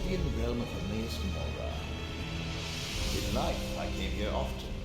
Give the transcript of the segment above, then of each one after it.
alien realm of Hermaeus Mora. In life, I came here often.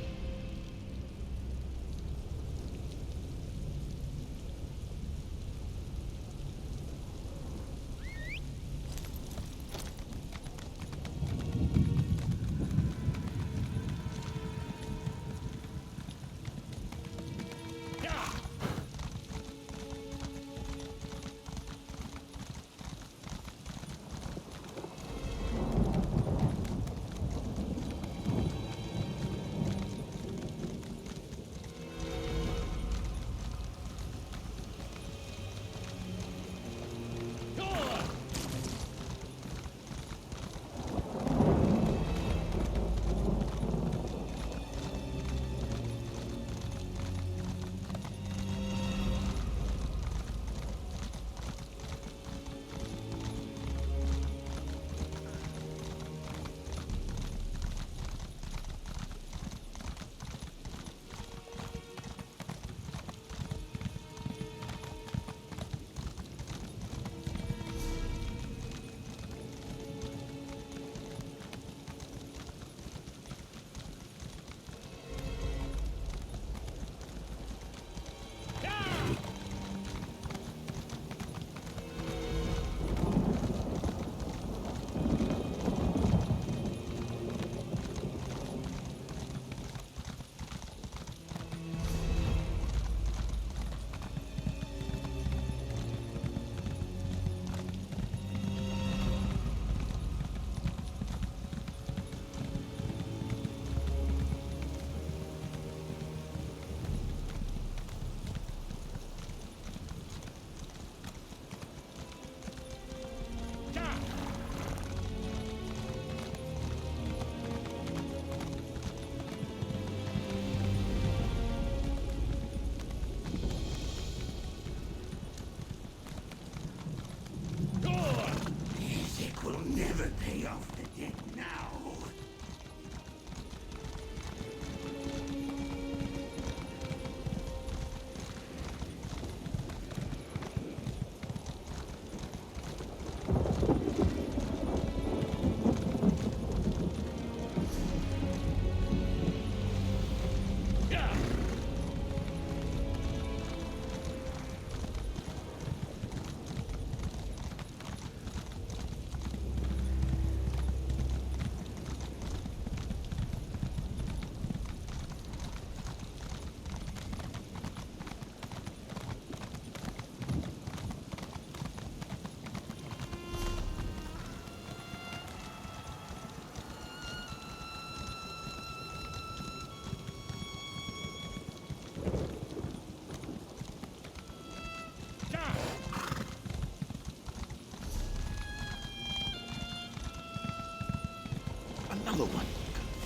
Another one.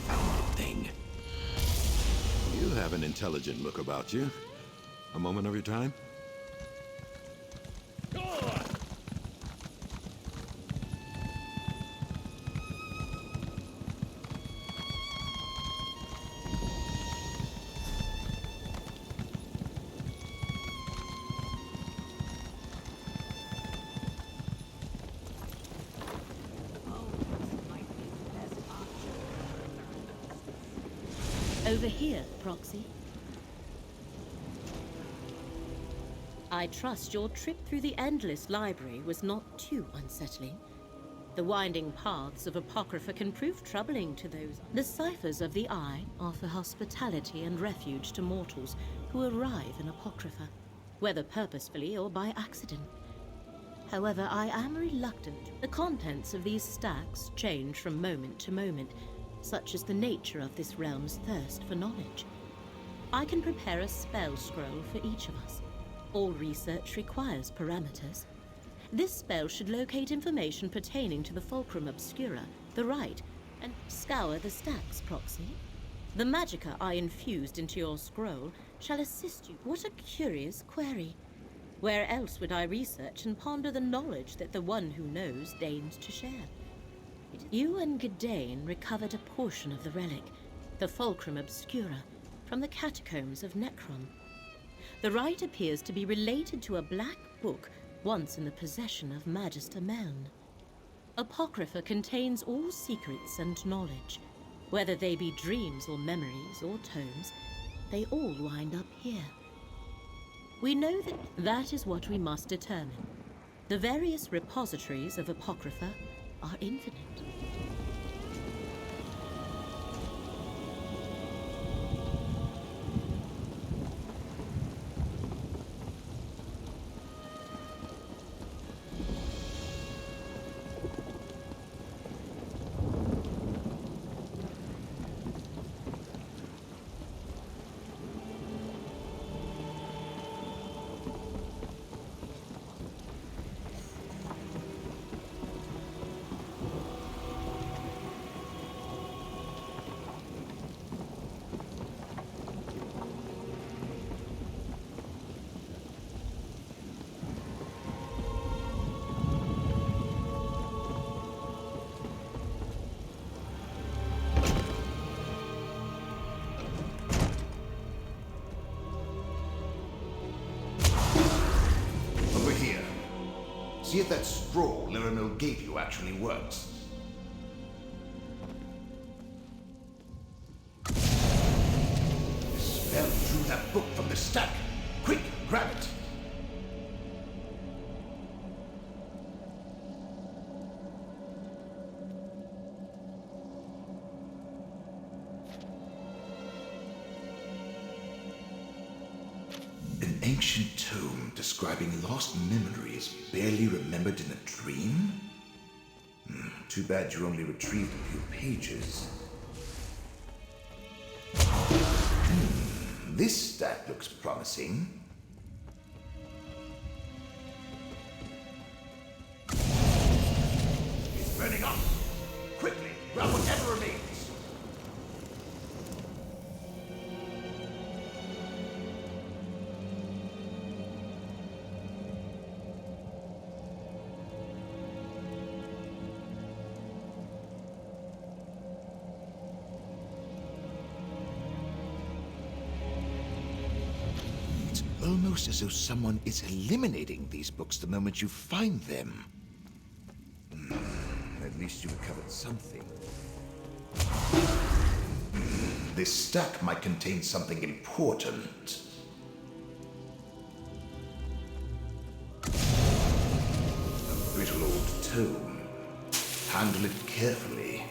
Confounded thing. You have an intelligent look about you. A moment of your time? Over here, Proxy. I trust your trip through the endless library was not too unsettling. The winding paths of Apocrypha can prove troubling to those. The ciphers of the Eye offer hospitality and refuge to mortals who arrive in Apocrypha, whether purposefully or by accident. However, I am reluctant. The contents of these stacks change from moment to moment, such is the nature of this realm's thirst for knowledge. I can prepare a spell scroll for each of us. All research requires parameters. This spell should locate information pertaining to the Fulcrum Obscura, the Rite, and scour the stacks, Proxy. The magicka I infused into your scroll shall assist you. What a curious query. Where else would I research and ponder the knowledge that the one who knows deigns to share? You and Gadain recovered a portion of the relic, the Fulcrum Obscura, from the catacombs of Necrom. The rite appears to be related to a black book once in the possession of Magister Meln. Apocrypha contains all secrets and knowledge. Whether they be dreams or memories or tomes, they all wind up here. We know that is what we must determine. The various repositories of Apocrypha are infinite. See if that straw Leramil gave you actually works. The spell drew that book from the stack. Quick, grab it. An ancient tome describing lost memories barely remembered in a dream? Too bad you only retrieved a few pages. This stack looks promising. It's burning up! Quickly, grab whatever remains! Almost as though someone is eliminating these books the moment you find them. At least you recovered something. This stack might contain something important. A brittle old tome. Handle it carefully.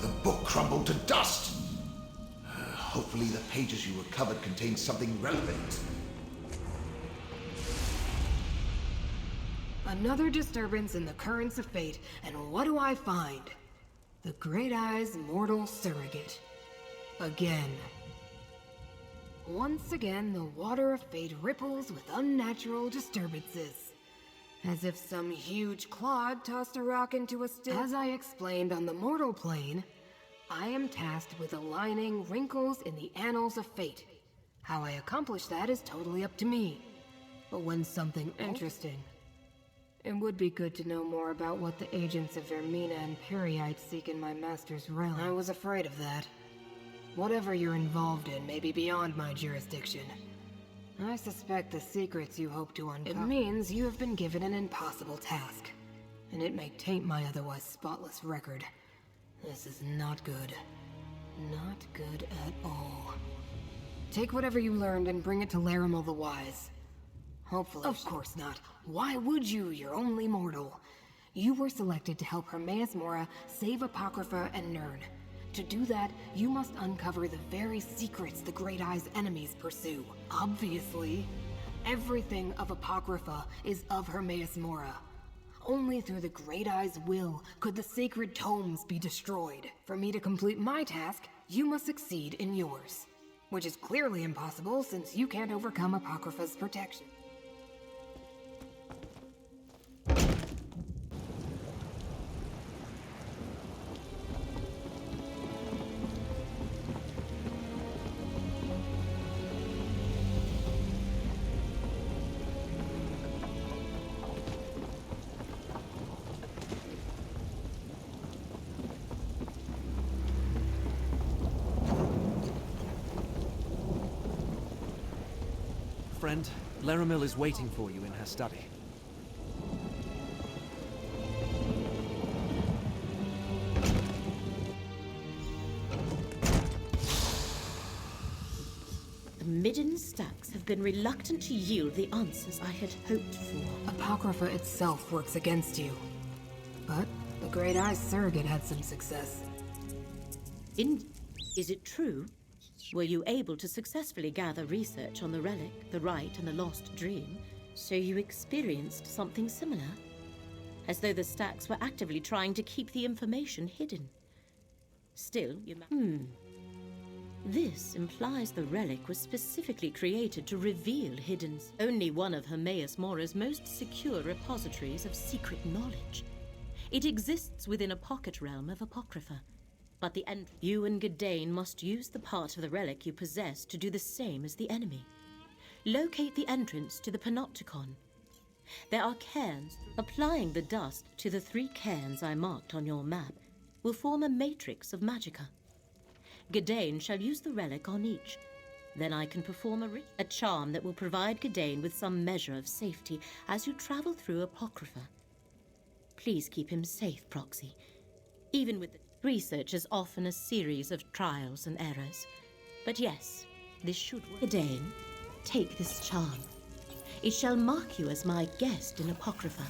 The book crumbled to dust. Hopefully the pages you recovered contain something relevant. Another disturbance in the currents of fate, and what do I find? The Great Eye's mortal surrogate. Again. Once again, the water of fate ripples with unnatural disturbances. As if some huge clod tossed a rock into a still. As I explained on the mortal plane, I am tasked with aligning wrinkles in the annals of fate. How I accomplish that is totally up to me. But when something interesting. It would be good to know more about what the agents of Vaermina and Peryite seek in my master's realm. I was afraid of that. Whatever you're involved in may be beyond my jurisdiction. I suspect the secrets you hope to uncover. It means you have been given an impossible task. And it may taint my otherwise spotless record. This is not good. Not good at all. Take whatever you learned and bring it to Leramil the Wise. Hopefully. Of course not. Why would you? You're only mortal. You were selected to help Hermaeus Mora save Apocrypha and Nirn. To do that, you must uncover the very secrets the Great Eye's enemies pursue. Obviously, everything of Apocrypha is of Hermaeus Mora. Only through the Great Eye's will could the sacred tomes be destroyed. For me to complete my task, you must succeed in yours. Which is clearly impossible since you can't overcome Apocrypha's protection. friend. Leramil is waiting for you in her study. The Midden stacks have been reluctant to yield the answers I had hoped for. Apocrypha itself works against you. But the Great Eye Surrogate had some success. Is it true? Were you able to successfully gather research on the relic, the rite, and the lost dream? So you experienced something similar? As though the stacks were actively trying to keep the information hidden. Still, This implies the relic was specifically created to reveal hidden... Only one of Hermaeus Mora's most secure repositories of secret knowledge. It exists within a pocket realm of Apocrypha. But you and Gadain must use the part of the relic you possess to do the same as the enemy. Locate the entrance to the Panopticon. There are cairns. Applying the dust to the 3 cairns I marked on your map will form a matrix of magicka. Gadain shall use the relic on each. Then I can perform a charm that will provide Gadain with some measure of safety as you travel through Apocrypha. Please keep him safe, Proxy. Even with the research is often a series of trials and errors. But yes, this should work. Gadain, take this charm. It shall mark you as my guest in Apocrypha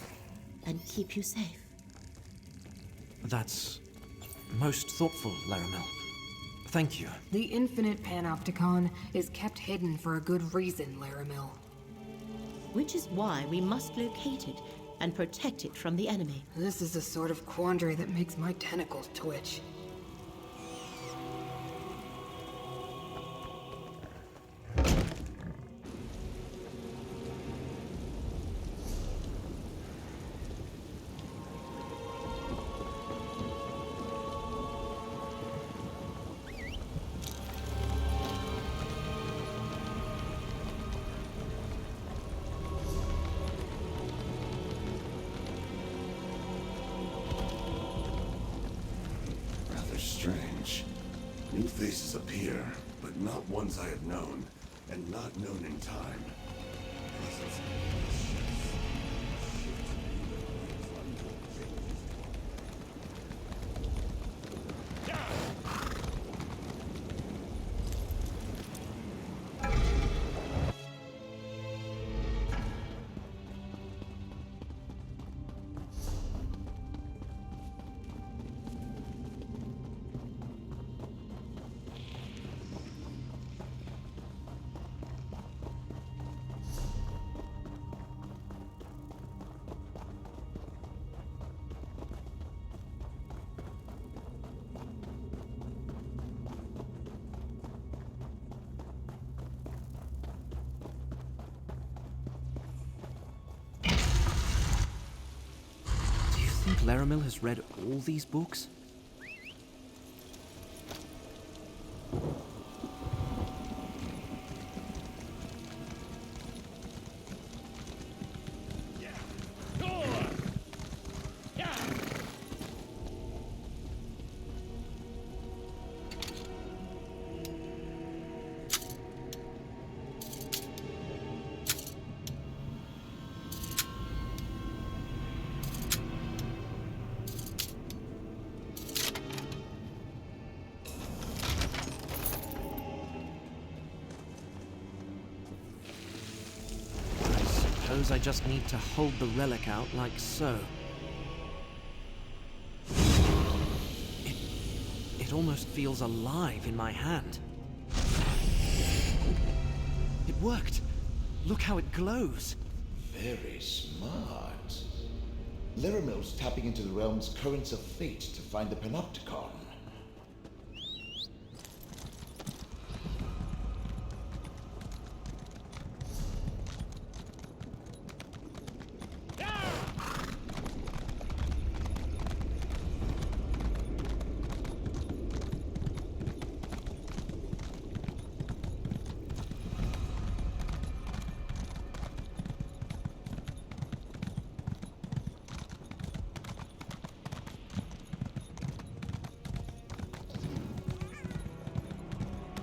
and keep you safe. That's most thoughtful, Leramil. Thank you. The infinite Panopticon is kept hidden for a good reason, Leramil. Which is why we must locate it and protect it from the enemy. This is the sort of quandary that makes my tentacles twitch. Strange. New faces appear, but not ones I have known, and not known in time. Do you think Leramil has read all these books? I just need to hold the relic out like so. It almost feels alive in my hand. It worked! Look how it glows! Very smart. Leramil's tapping into the realm's currents of fate to find the Panopticon.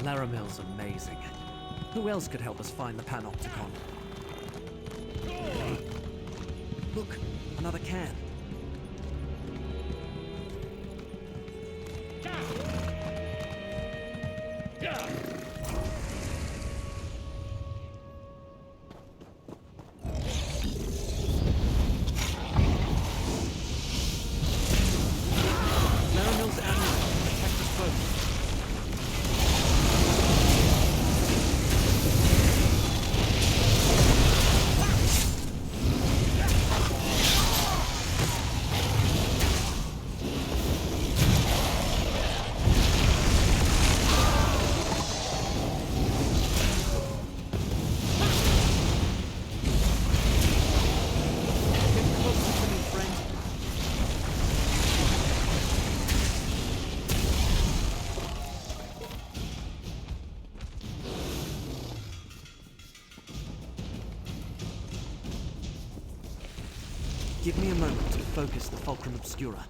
Leramil's amazing. Who else could help us find the Panopticon? Look, another can. Leramil's amulet will protect us both. Give me a moment to focus the Fulcrum Obscura.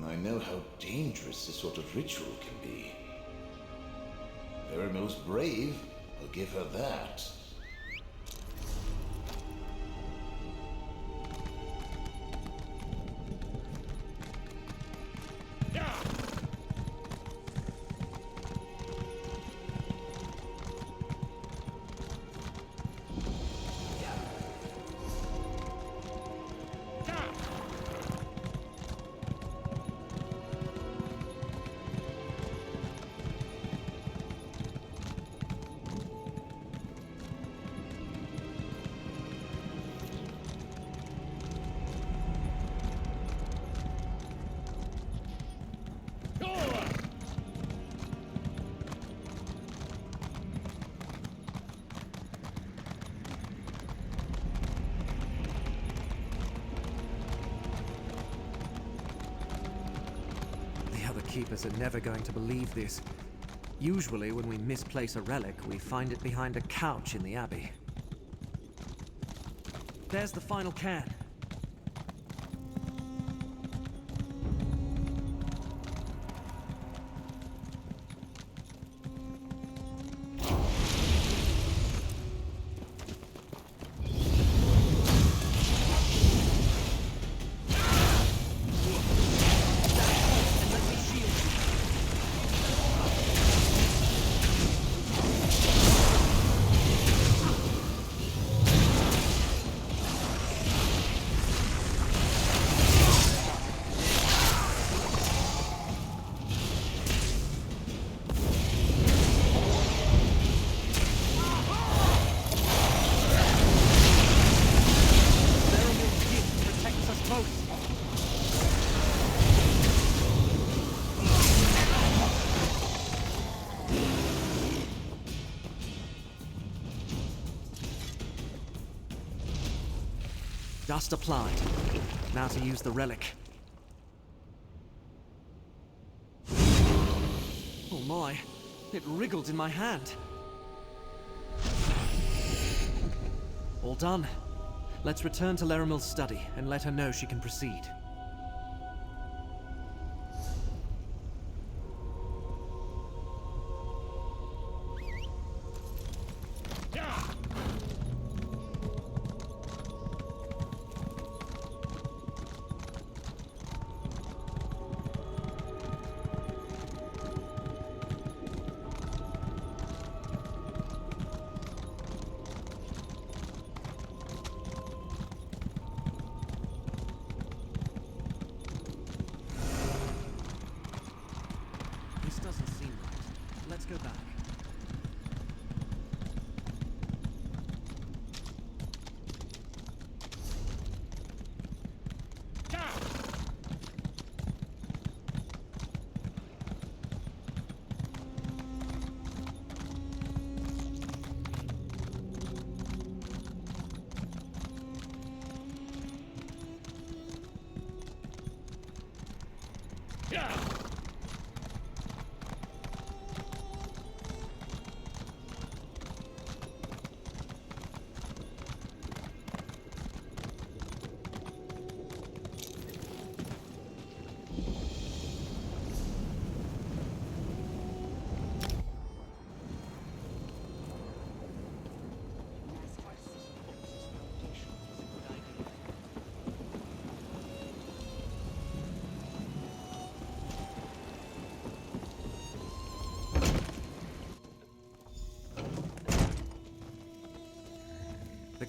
I know how dangerous this sort of ritual can be. Hermaeus brave, I'll give her that. Keepers are never going to believe this. Usually, when we misplace a relic, we find it behind a couch in the Abbey. There's the final can. Dust applied. Now to use the relic. Oh my, it wriggled in my hand. All done. Let's return to Leramil's study and let her know she can proceed. Let's go back.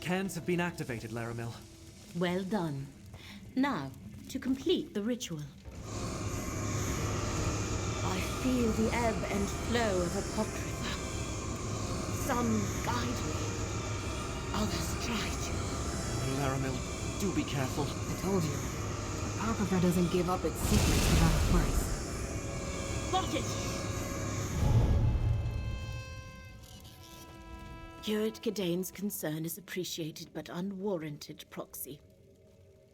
cans have been activated, Leramil. Well done. Now, to complete the ritual. I feel the ebb and flow of Apocrypha. Some guide me, others try to. Leramil, do be careful. I told you. Apocrypha doesn't give up its secrets without a price. Got it! Curate Gidane's concern is appreciated but unwarranted, Proxy.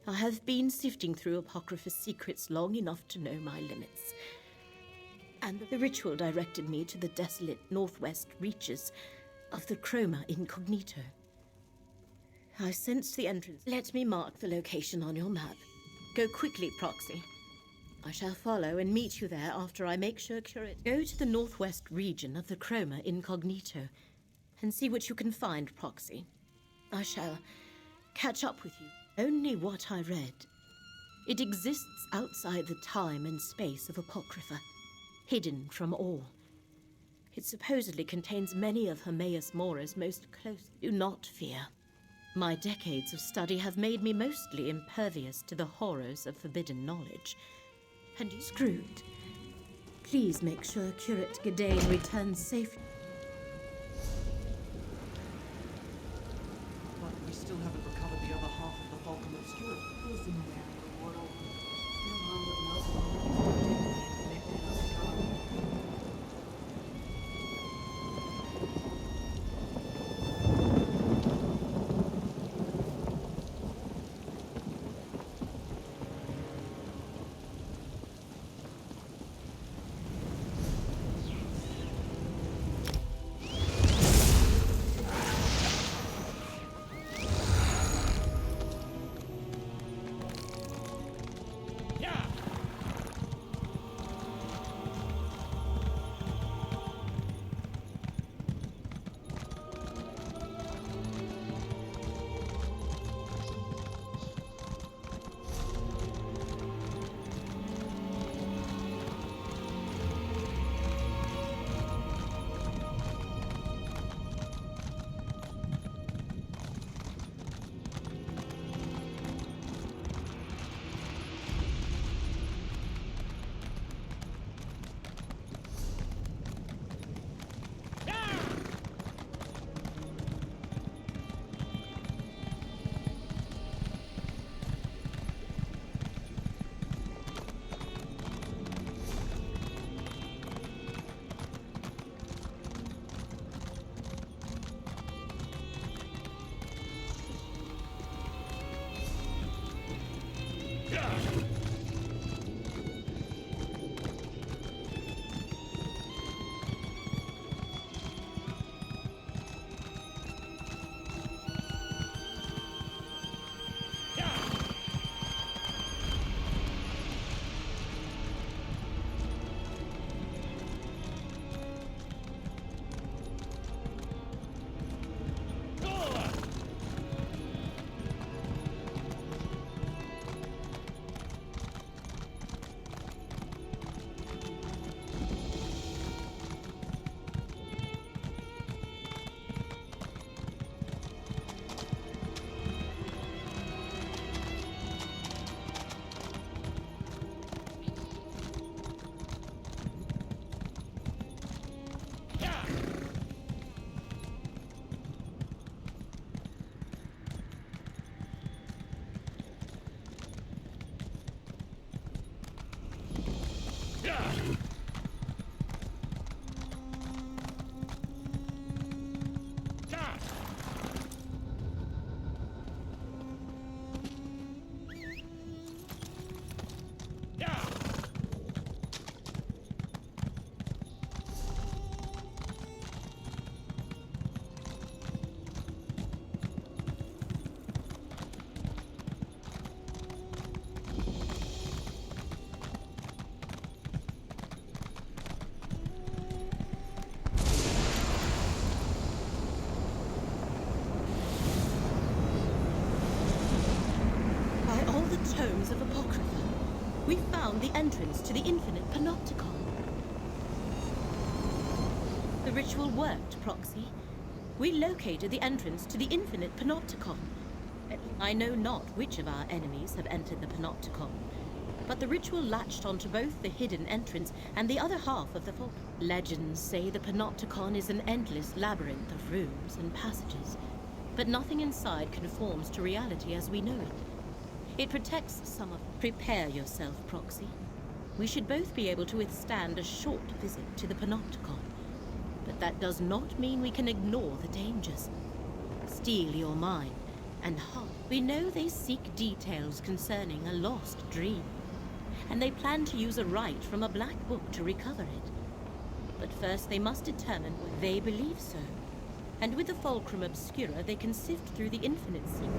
I have been sifting through Apocrypha's secrets long enough to know my limits. And the ritual directed me to the desolate northwest reaches of the Chroma Incognito. I sensed the entrance. Let me mark the location on your map. Go quickly, Proxy. I shall follow and meet you there after I make sure Curate... Go to the northwest region of the Chroma Incognito and see what you can find, Proxy. I shall catch up with you. Only what I read. It exists outside the time and space of Apocrypha, hidden from all. It supposedly contains many of Hermaeus Mora's most close... Do not fear. My decades of study have made me mostly impervious to the horrors of forbidden knowledge. And you screwed. Please make sure Curate Gidane returns safely. But we still haven't recovered the other half of the Vulcan Obscura. Listen there, mortal. Your mom would know something is protecting the infinite. Tomes of Apocrypha. We found the entrance to the infinite Panóptico. The ritual worked, Proxy. We located the entrance to the infinite Panopticon. I know not which of our enemies have entered the Panopticon, but the ritual latched onto both the hidden entrance and the other half of the vault. Legends say the Panopticon is an endless labyrinth of rooms and passages, but nothing inside conforms to reality as we know it. It protects some of... Prepare yourself, Proxy. We should both be able to withstand a short visit to the Panopticon. But that does not mean we can ignore the dangers. Steel your mind and heart. We know they seek details concerning a lost dream, and they plan to use a rite from a black book to recover it. But first they must determine whether they believe so. And with the Fulcrum Obscura, they can sift through the infinite secret.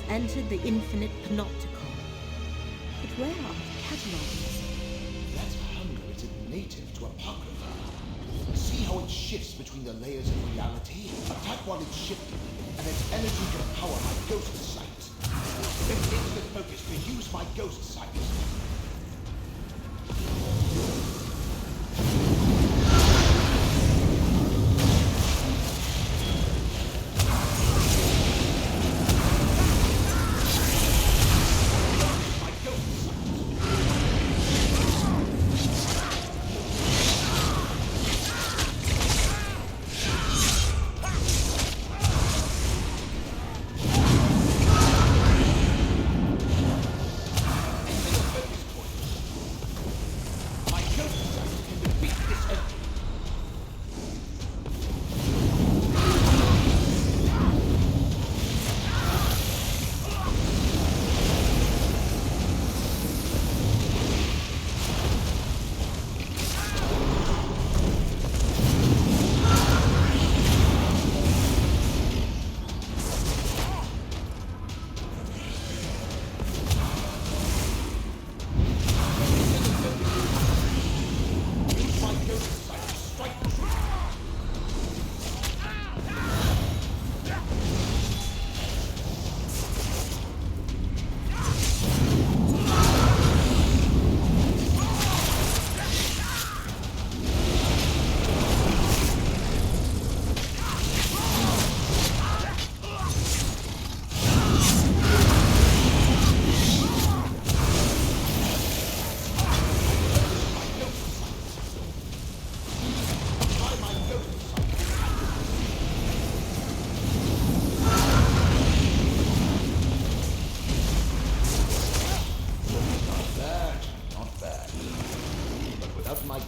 Entered the infinite Panopticon. But where are the catalogs? That hunger isn't native to Apocrypha. See how it shifts between the layers of reality? Attack while it's shifting, and its energy can power my ghost sight. With instant focus to use my ghost sight.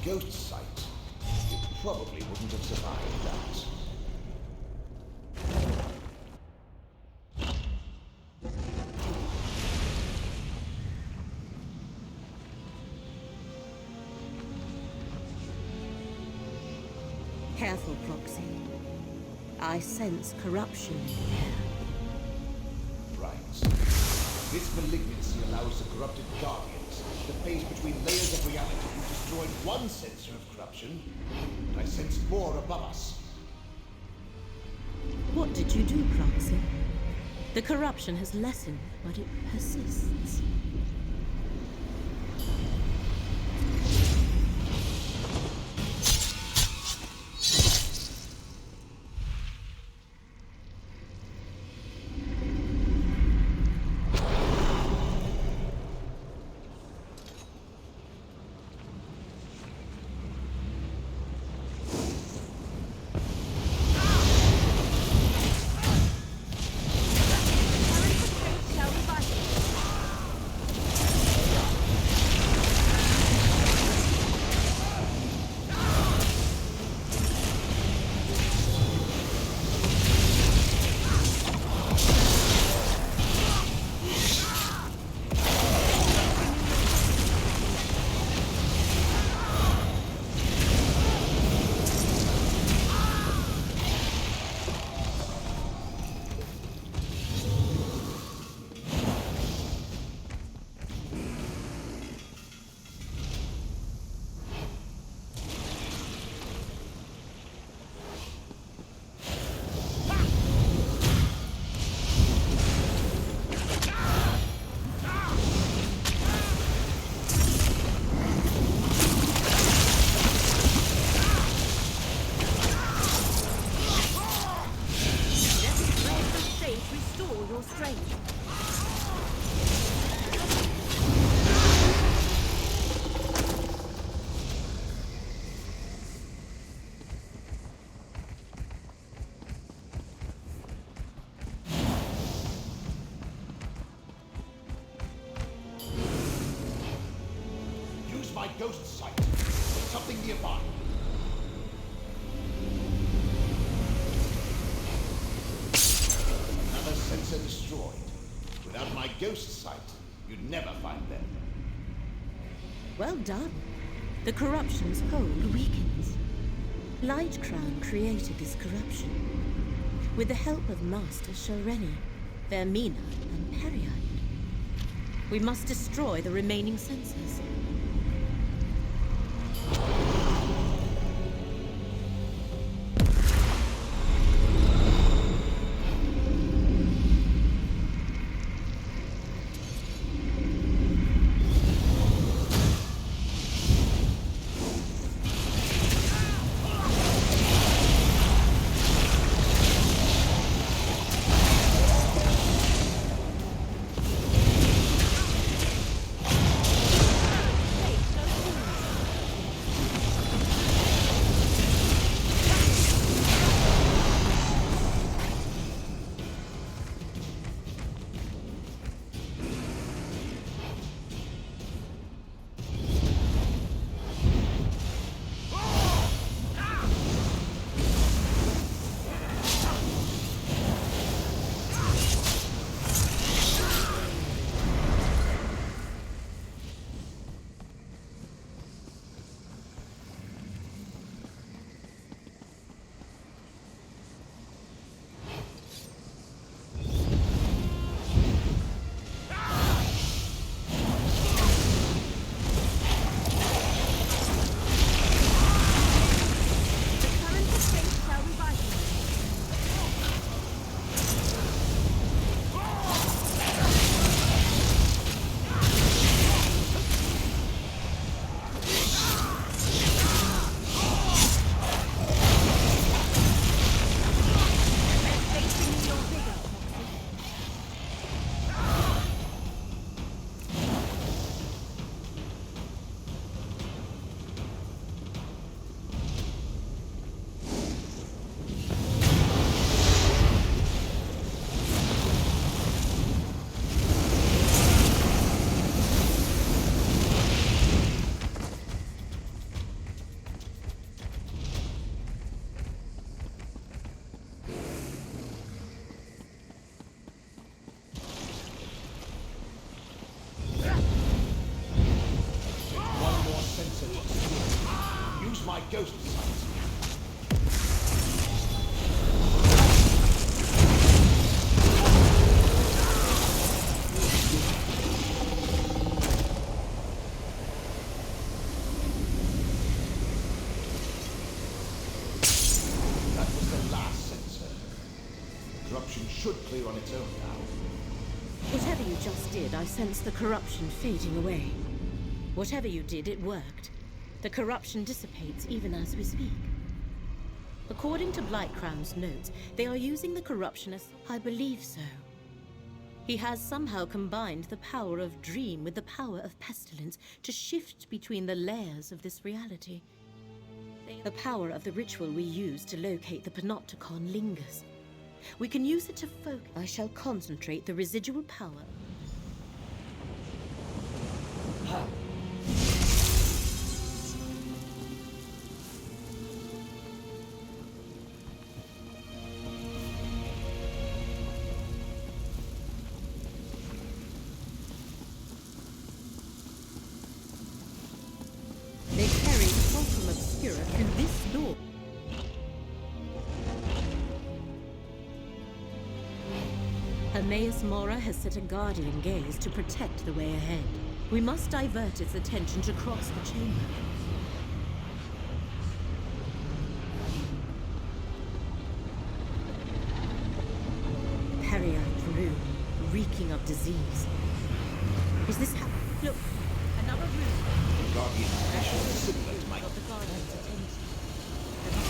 Ghost sight, you probably wouldn't have survived that. Careful, Proxy. I sense corruption in the air. Right. This malignancy allows the corrupted Guardians to phase between layers of reality who destroyed one sensor of corruption, and I sensed more above us. What did you do, Proxy? The corruption has lessened, but it persists. ghost sight. Something nearby. Another sensor destroyed. Without my ghost sight, you'd never find them. Well done. The corruption's hold weakens. Light Crown created this corruption. With the help of Master Shareni, Vaermina, and Peryite. We must destroy the remaining sensors. My ghost sight. That was the last sensor. Corruption should clear on its own now. Whatever you just did, I sense the corruption fading away. Whatever you did, it worked. The corruption dissipates even as we speak. According to Blightcrown's notes, they are using the corruption as... I believe so. He has somehow combined the power of dream with the power of pestilence to shift between the layers of this reality. The power of the ritual we use to locate the Panopticon lingers. We can use it to focus. I shall concentrate the residual power. They carry Fulcrum Obscura through this door. Hermaeus Mora has set a guardian gaze to protect the way ahead. We must divert its attention to cross the chamber. Peryite room, reeking of disease. Is this how... Look, another room. The Guardian's mission is similar to my... Got the guardian's attention.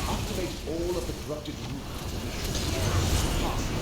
Activate all of the corrupted roots to be past the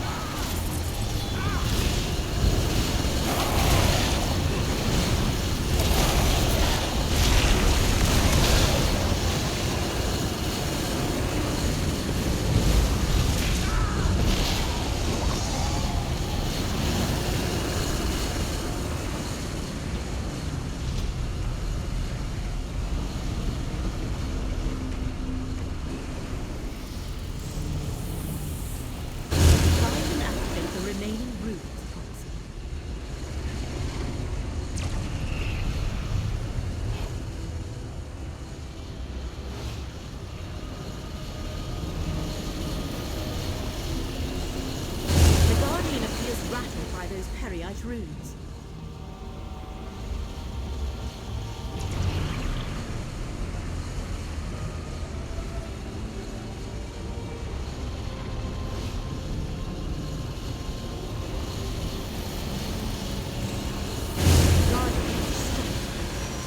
Peryite runes.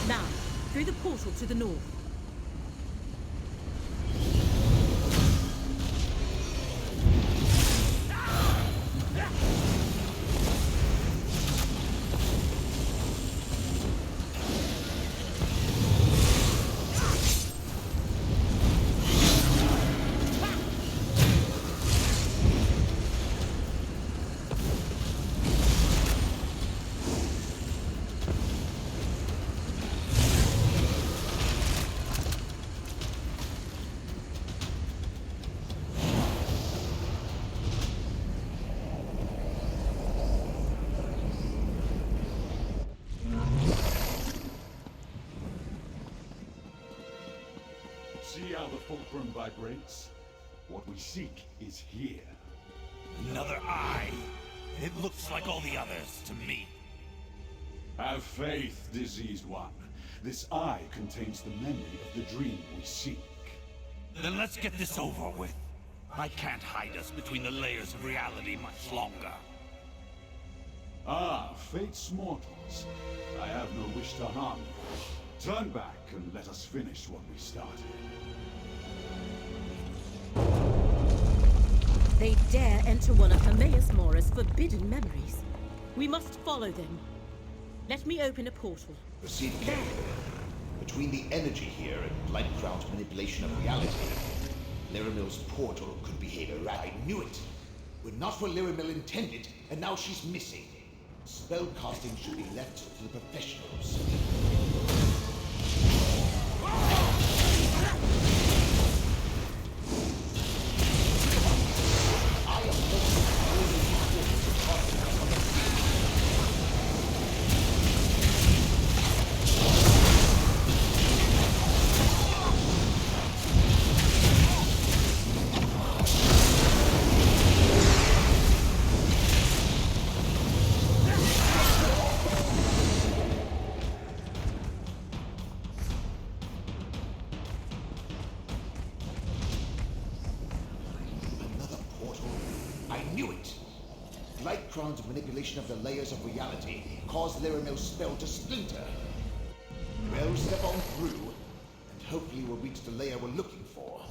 Now, through the portal to the north. See how the fulcrum vibrates? What we seek is here. Another eye. It looks like all the others to me. Have faith, diseased one. This eye contains the memory of the dream we seek. Then let's get this over with. I can't hide us between the layers of reality much longer. Ah, fate's mortals. I have no wish to harm you. Turn back and let us finish what we started. They dare enter one of Hermaeus Mora's forbidden memories. We must follow them. Let me open a portal. Proceed carefully. Between the energy here and Blightcrown's manipulation of reality, Leramil's portal could behave erratic. I knew it! We're not where Leramil intended, and now she's missing. Spellcasting should be left to the professionals. Blightcrown's manipulation of the layers of reality caused Leramil's spell to splinter. Well, step on through, and hopefully we'll reach the layer we're looking for.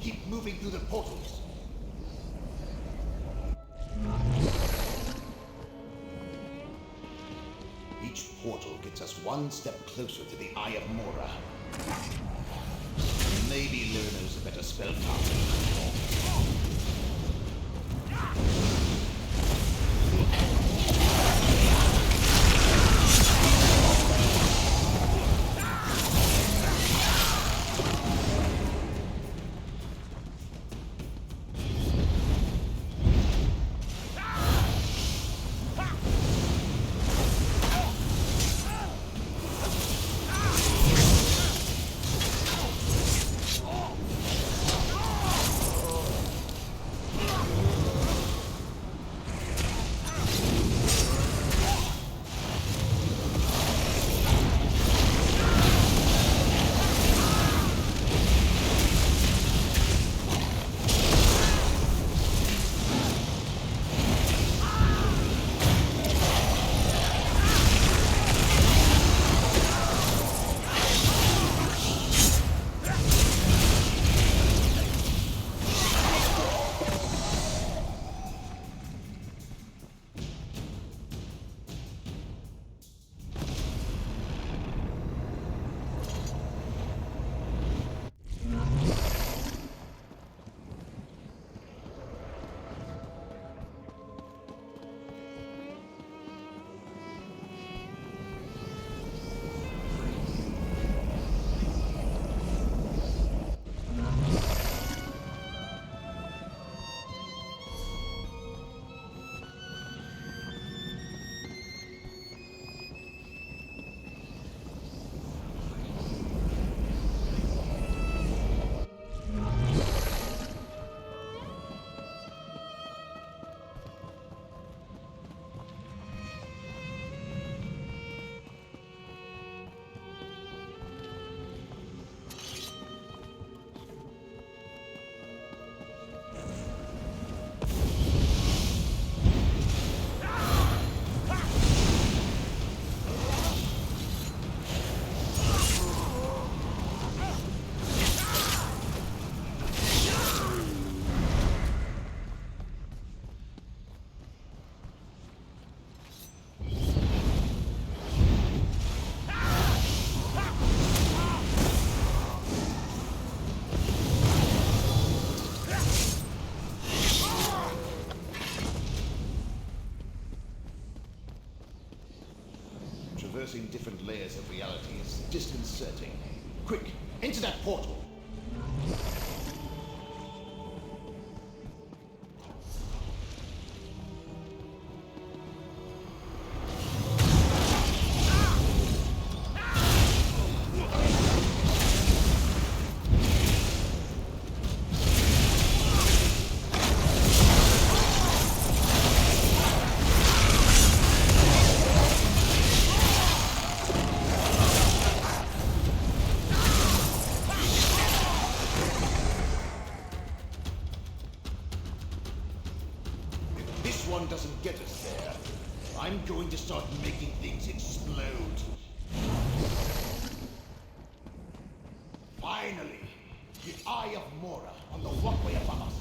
Keep moving through the portals. Each portal gets us one step closer to the Eye of Mora. Maybe Leramil's a better spellcaster. traversing different layers of reality is disconcerting. Quick, into that portal! Doesn't get us there. I'm going to start making things explode. Finally, the Eye of Mora on the walkway above us.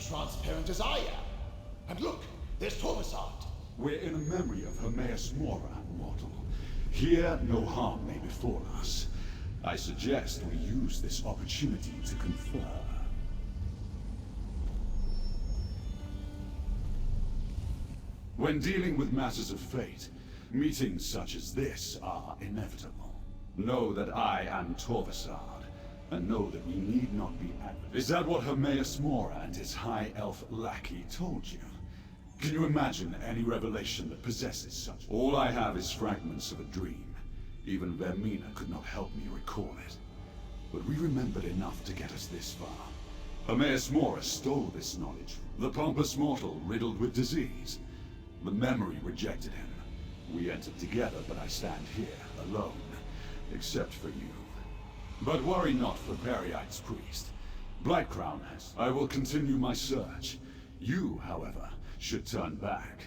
Transparent as I am. And look, there's Torvesard. We're in a memory of Hermaeus Mora, mortal. Here, no harm may befall us. I suggest we use this opportunity to confer. When dealing with matters of fate, meetings such as this are inevitable. Know that I am Torvesard, and know that we need not be adversaries. Is that what Hermaeus Mora and his high elf lackey told you? Can you imagine any revelation that possesses such? All I have is fragments of a dream. Even Vaermina could not help me recall it. But we remembered enough to get us this far. Hermaeus Mora stole this knowledge. The pompous mortal riddled with disease. The memory rejected him. We entered together, but I stand here, alone. Except for you. But worry not for Peryite's priest. Blightcrown has. I will continue my search. You, however, should turn back.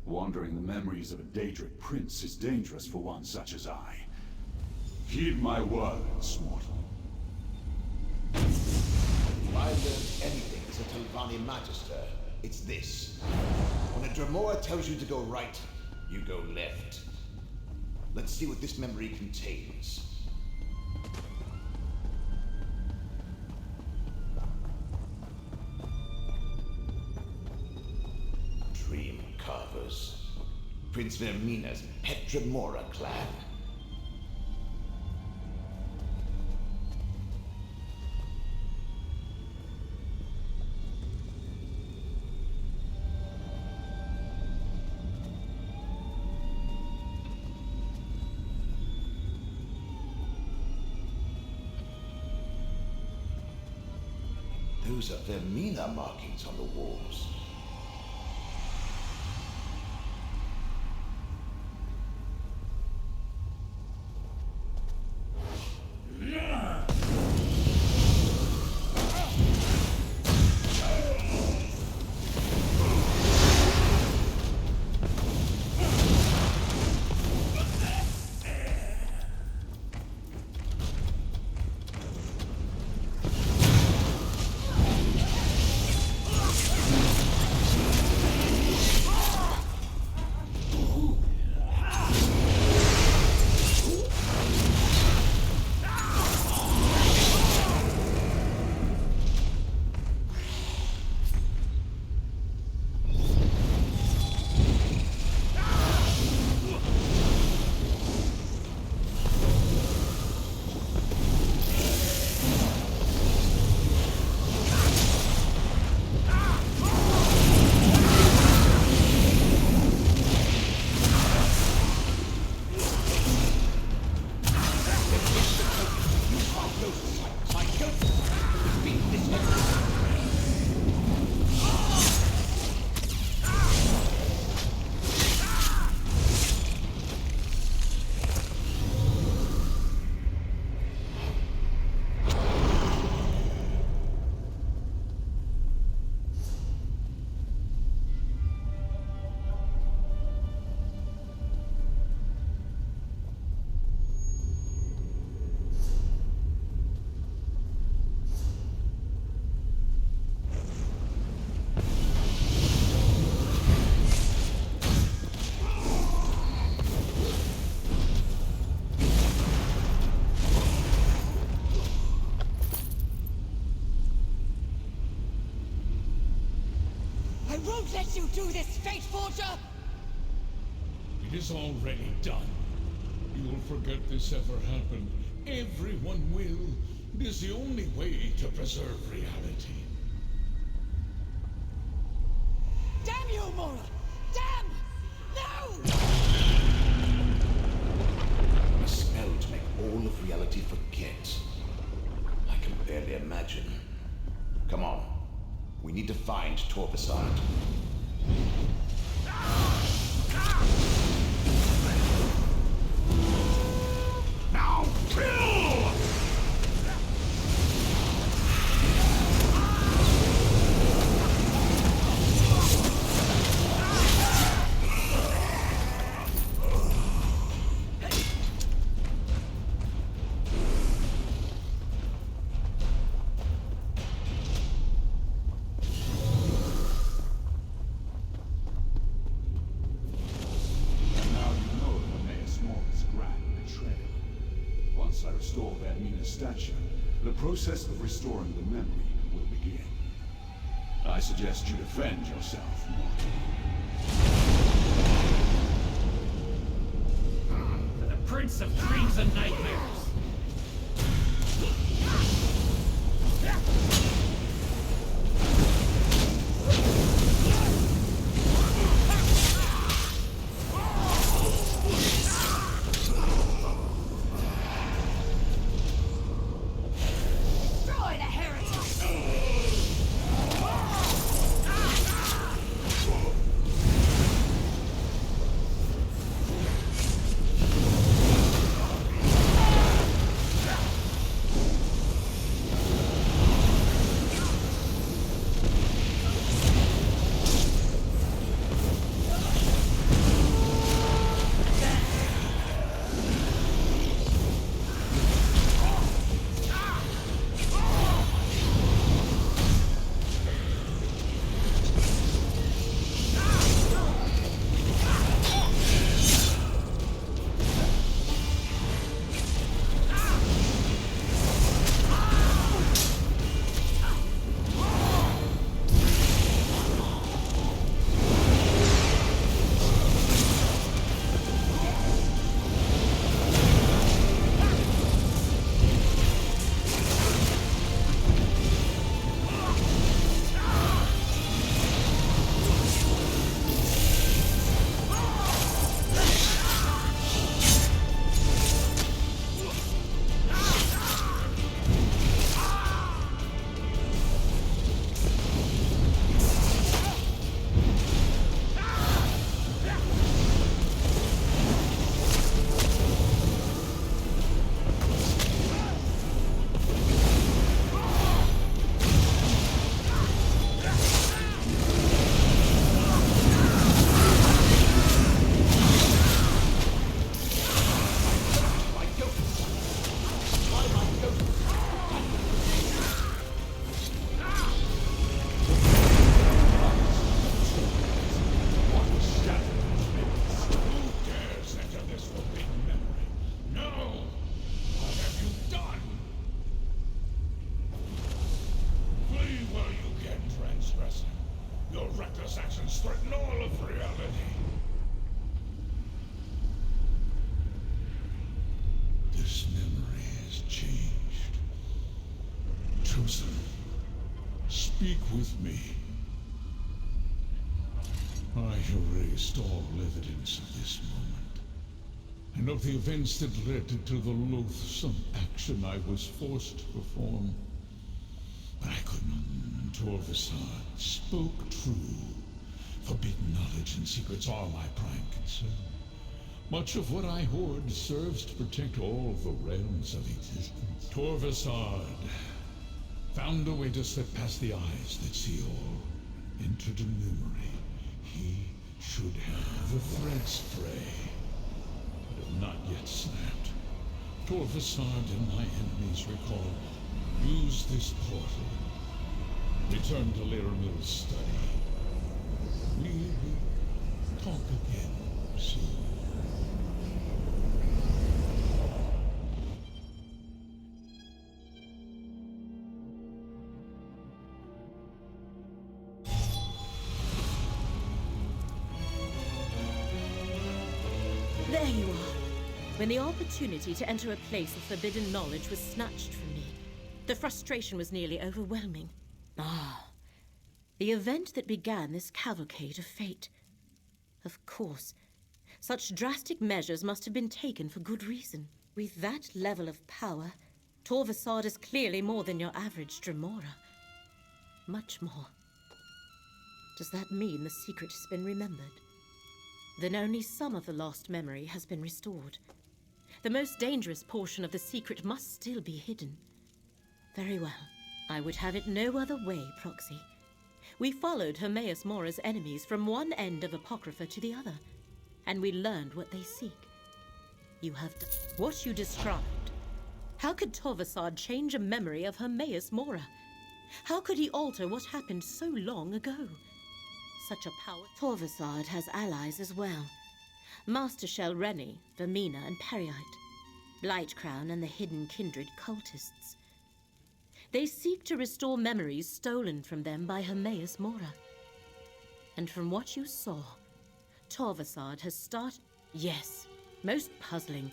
Wandering the memories of a Daedric prince is dangerous for one such as I. Heed my words, mortal. If I learned anything as a Telvanni Magister, it's this. When a Dremora tells you to go right, you go left. Let's see what this memory contains. Dream Carvers. Prince Vaermina's pet Dremora clan. Those are Vaermina markings on the walls. won't let you do this, Fate Forger! It is already done. You'll forget this ever happened. Everyone will. It is the only way to preserve reality. Damn you, Mora! Damn! No! A spell to make all of reality forget. I can barely imagine. Come on. We need to find Torvesard. Now kill! Once I restore Vaermina's stature, the process of restoring the memory will begin. I suggest you defend yourself, Mortal. For the Prince of Dreams and Nightmares! Threaten all of reality. This memory has changed. Chosen, speak with me. I erased all evidence of this moment, and of the events that led to the loathsome action I was forced to perform. But I could not. Torvesard spoke true. Forbidden knowledge and secrets are my prime concern. Much of what I hoard serves to protect all the realms of existence. Torvesard found a way to slip past the eyes that see all, entered a memory. He should have the threads fray, but have not yet snapped. Torvesard and my enemies recall. Use this portal. Return to Leramil's study. We will talk again soon. There you are. When the opportunity to enter a place of forbidden knowledge was snatched from me, the frustration was nearly overwhelming. Ah, the event that began this cavalcade of fate. Of course, such drastic measures must have been taken for good reason. With that level of power, Torvesard is clearly more than your average Dremora. Much more. Does that mean the secret has been remembered? Then only some of the lost memory has been restored. The most dangerous portion of the secret must still be hidden. Very well. I would have it no other way, Proxy. We followed Hermaeus Mora's enemies from one end of Apocrypha to the other, and we learned what they seek. You have done what you described. How could Torvesard change a memory of Hermaeus Mora? How could he alter what happened so long ago? Such a power. Torvesard has allies as well. Master Shelreni, Vaermina, and Peryite. Blightcrown and the hidden kindred cultists. They seek to restore memories stolen from them by Hermaeus Mora. And from what you saw, Torvesard has started... Yes, most puzzling.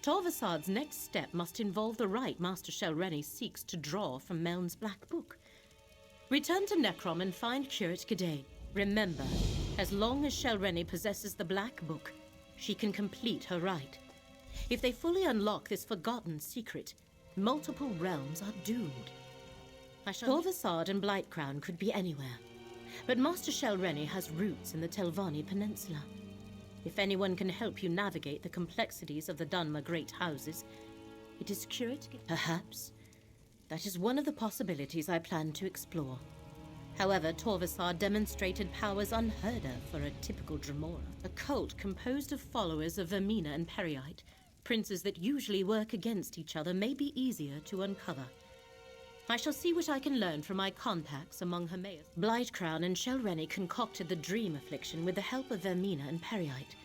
Torvesard's next step must involve the right Master Shelreni seeks to draw from Meln's Black Book. Return to Necrom and find Curate G'day. Remember, as long as Shelreni possesses the Black Book, she can complete her rite. If they fully unlock this forgotten secret, multiple realms are doomed. Torvesard and Blightcrown could be anywhere, but Master Shelreni has roots in the Telvanni Peninsula. If anyone can help you navigate the complexities of the Dunmer Great Houses, it is Curate. Perhaps. That is one of the possibilities I plan to explore. However, Torvesard demonstrated powers unheard of for a typical Dremora. A cult composed of followers of Vaermina and Peryite, princes that usually work against each other, may be easier to uncover. I shall see what I can learn from my contacts among Hermaeus. Blightcrown and Shelreni concocted the dream affliction with the help of Vaermina and Peryite.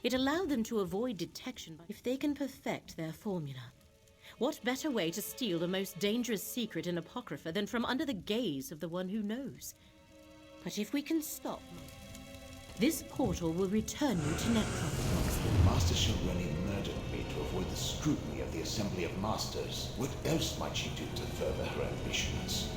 It allowed them to avoid detection if they can perfect their formula. What better way to steal the most dangerous secret in Apocrypha than from under the gaze of the one who knows? But if we can stop, this portal will return you to Necrom. Master Shelreni murdered me to avoid the scrutiny of the Assembly of Masters. What else might she do to further her ambitions?